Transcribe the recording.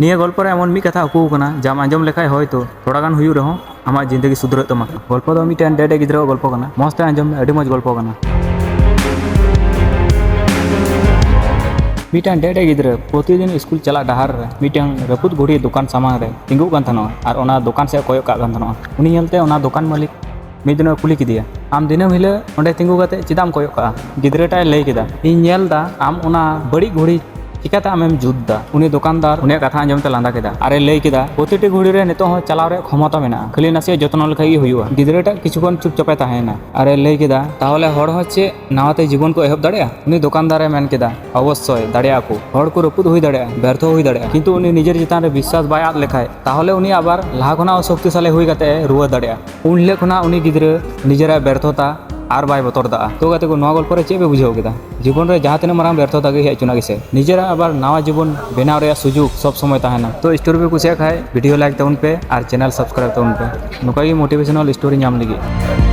निया गल्प रे एमन मी कथा उकू कना जाम आंजम लेखाय होयतो थोड़ा गान हुयु रहो आमा जिंदगी सुधरत तमा गल्प दो मिटेन डेडे गिद्रा गल्प कना मस्त आंजम अडी मज गल्प कना मिटेन डेडे गिद्रा प्रतिदिन स्कूल चला डहार रे मिटेन रपुत घुड़ी दुकान सामान रे तिंगु कान थानो आर ओना दुकान से कोयो का कान थानो उनी नेलते ओना दुकान मालिक मिद दिन कुली किदिया आम दिनम हिले ओंडे तिंगु काते चिदाम कोयो का गिद्राटाय लई किदा इन नेलदा आम ओना बड़ी घुड़ी चिकाते आमेम जुद्दा उनी दुकानदार उनी कथा आंजमते लांदा केदा आरे लई केदा प्रतिटी घुड़ी रे नितो चलाव रे क्षमता मेना खाली नासे जतन लखाय गी हुयुआ गिद्राटा किछुगन चुपचापे ताहेना आरे लई केदा ताहले हड़ होचे नावाते जीवन को एहब दाड़ेया उनी दुकानदारे मेन केदा अवश्य दाड़ेया को हड़ को रपुद हुई दाड़ेया व्यर्थ हुई दाड़ेया किंतु उनी निजेर चितान रे विश्वास बाय आद लेखाय ताहले उनी आबार लाहा खना शक्तिशाली हुई काते रुवा दाड़ेया उनले खना उनी गिद्रा निजेरा व्यर्थता आर बाय बतर दा तो गाते को नवा गल्प रे चे बे बुझाव केदा जीवन रे जहां तिना माराम व्यर्थता गे हेचुना गेसे निजेरा आबार नवा जीवन बेनाव रे सुजुग सब समय ताहेना तो स्टोरी पे कुसिया खाय वीडियो लाइक ताउन पे और चैनल सब्सक्राइब ताउन पे नुका मोटिवेशनल स्टोरी नाम लगी।